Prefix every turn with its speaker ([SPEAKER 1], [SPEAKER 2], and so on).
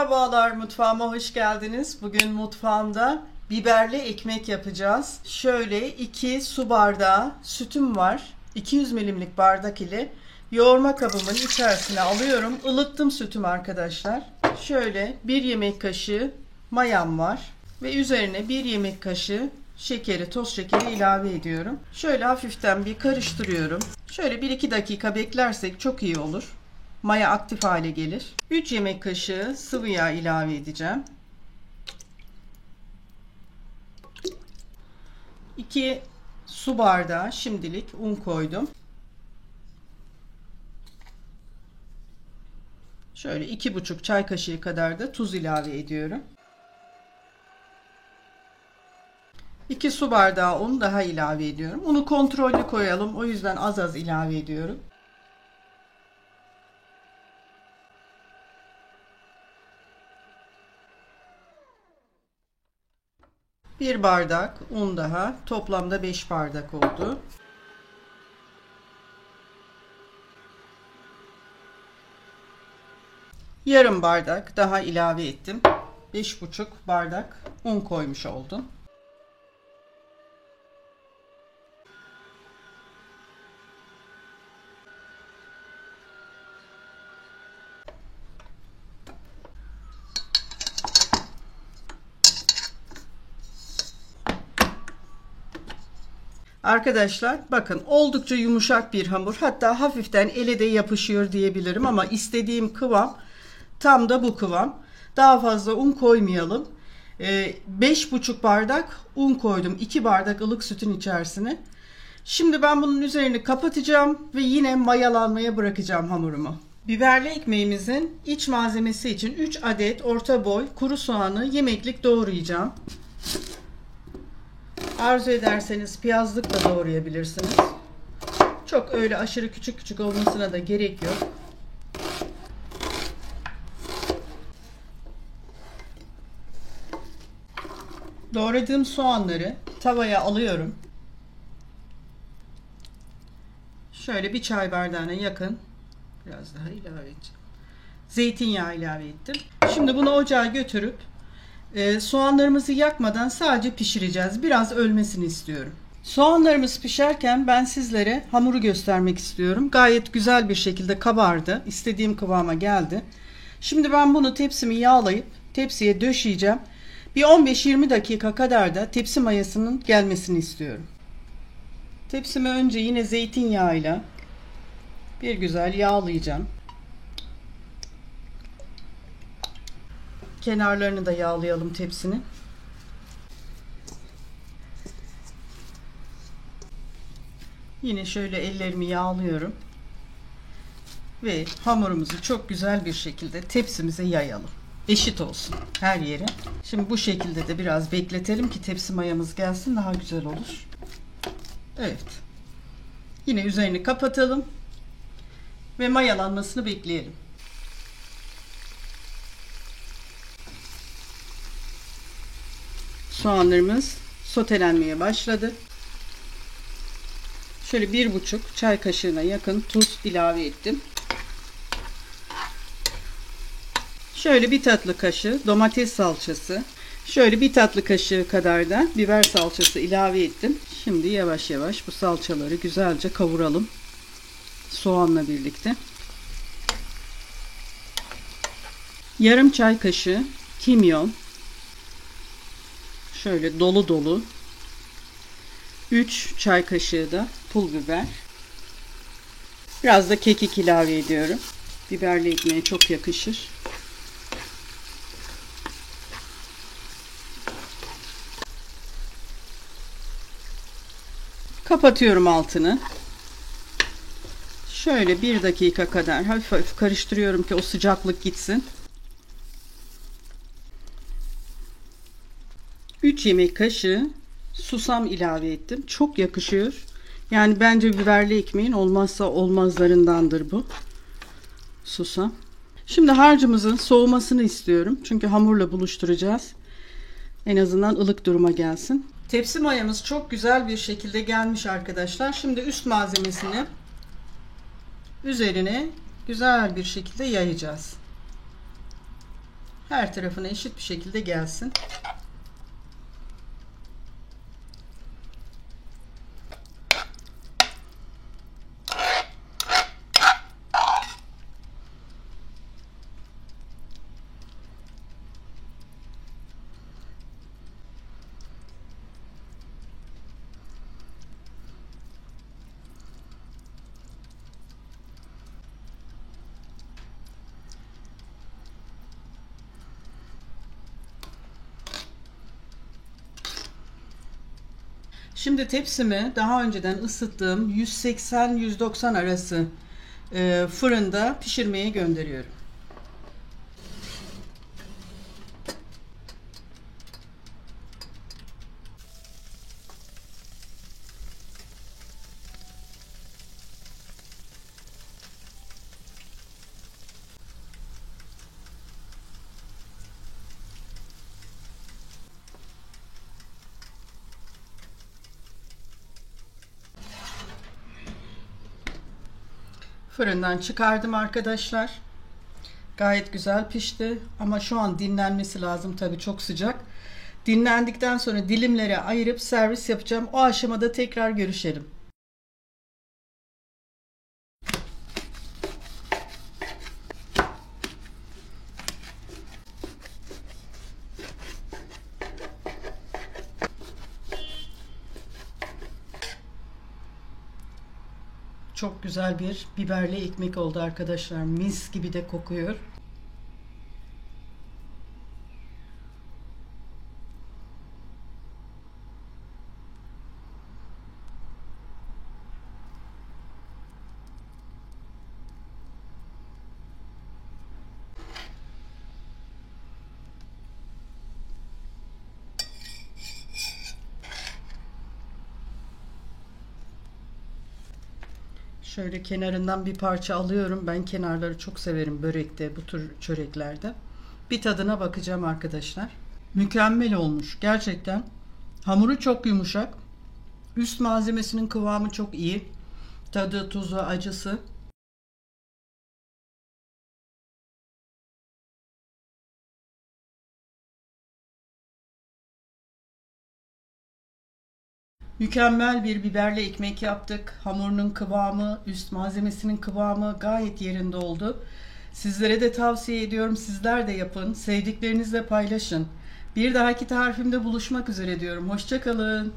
[SPEAKER 1] Merhabalar, mutfağıma hoş geldiniz. Bugün mutfağımda biberli ekmek yapacağız. Şöyle 2 su bardağı sütüm var. 200 milimlik bardak ile yoğurma kabımın içerisine alıyorum. Ilıttım sütümü arkadaşlar. Şöyle 1 yemek kaşığı mayam var. Ve üzerine 1 yemek kaşığı şekeri, toz şekeri ilave ediyorum. Şöyle hafiften bir karıştırıyorum. Şöyle 1-2 dakika beklersek çok iyi olur. Maya aktif hale gelir. 3 yemek kaşığı sıvı yağ ilave edeceğim. 2 su bardağı şimdilik un koydum. Şöyle 2,5 çay kaşığı kadar da tuz ilave ediyorum. 2 su bardağı un daha ilave ediyorum. Unu kontrollü koyalım. O yüzden az az ilave ediyorum. 1 bardak un daha. Toplamda 5 bardak oldu. Yarım bardak daha ilave ettim. 5,5 bardak un koymuş oldum. Arkadaşlar bakın oldukça yumuşak bir hamur, hatta hafiften ele de yapışıyor diyebilirim ama istediğim kıvam tam da bu kıvam. Daha fazla un koymayalım. 5,5 bardak un koydum 2 bardak ılık sütün içerisine. Şimdi ben bunun üzerini kapatacağım ve yine mayalanmaya bırakacağım hamurumu. Biberli ekmeğimizin iç malzemesi için 3 adet orta boy kuru soğanı yemeklik doğrayacağım. Arzu ederseniz piyazlık da doğrayabilirsiniz. Çok öyle aşırı küçük küçük olmasına da gerek yok. Doğradığım soğanları tavaya alıyorum. Şöyle bir çay bardağına yakın, biraz daha ilave edeceğim. Zeytinyağı ilave ettim. Şimdi bunu ocağa götürüp soğanlarımızı yakmadan sadece pişireceğiz. Biraz ölmesini istiyorum. Soğanlarımız pişerken ben sizlere hamuru göstermek istiyorum. Gayet güzel bir şekilde kabardı. İstediğim kıvama geldi. Şimdi ben bunu tepsimi yağlayıp tepsiye döşeyeceğim. Bir 15-20 dakika kadar da tepsi mayasının gelmesini istiyorum. Tepsimi önce yine zeytinyağıyla bir güzel yağlayacağım. Kenarlarını da yağlayalım tepsinin. Yine şöyle ellerimi yağlıyorum. Ve hamurumuzu çok güzel bir şekilde tepsimize yayalım. Eşit olsun her yere. Şimdi bu şekilde de biraz bekletelim ki tepsi mayamız gelsin, daha güzel olur. Evet. Yine üzerini kapatalım. Ve mayalanmasını bekleyelim. Soğanlarımız sotelenmeye başladı. Şöyle 1,5 çay kaşığına yakın tuz ilave ettim. Şöyle 1 tatlı kaşığı domates salçası. Şöyle 1 tatlı kaşığı kadar da biber salçası ilave ettim. Şimdi yavaş yavaş bu salçaları güzelce kavuralım. Soğanla birlikte. Yarım çay kaşığı kimyon. Şöyle dolu dolu. 3 çay kaşığı da pul biber. Biraz da kekik ilave ediyorum. Biberli ekmeğe çok yakışır. Kapatıyorum altını. Şöyle 1 dakika kadar hafif hafif karıştırıyorum ki o sıcaklık gitsin. 3 yemek kaşığı susam ilave ettim. Çok yakışıyor. Yani bence biberli ekmeğin olmazsa olmazlarındandır bu. Susam. Şimdi harcımızın soğumasını istiyorum. Çünkü hamurla buluşturacağız. En azından ılık duruma gelsin. Tepsi mayamız çok güzel bir şekilde gelmiş arkadaşlar. Şimdi üst malzemesini üzerine güzel bir şekilde yayacağız. Her tarafına eşit bir şekilde gelsin. Şimdi tepsimi daha önceden ısıttığım 180-190 arası fırında pişirmeye gönderiyorum. Fırından çıkardım arkadaşlar. Gayet güzel pişti ama şu an dinlenmesi lazım, tabii çok sıcak. Dinlendikten sonra dilimlere ayırıp servis yapacağım. O aşamada tekrar görüşelim. Çok güzel bir biberli ekmek oldu arkadaşlar. Mis gibi de kokuyor. Şöyle kenarından bir parça alıyorum. Ben kenarları çok severim börekte, bu tür çöreklerde. Bir tadına bakacağım arkadaşlar. Mükemmel olmuş gerçekten. Hamuru çok yumuşak. Üst malzemesinin kıvamı çok iyi. Tadı, tuzu, acısı. Mükemmel bir biberli ekmek yaptık. Hamurunun kıvamı, üst malzemesinin kıvamı gayet yerinde oldu. Sizlere de tavsiye ediyorum. Sizler de yapın. Sevdiklerinizle paylaşın. Bir dahaki tarifimde buluşmak üzere diyorum. Hoşça kalın.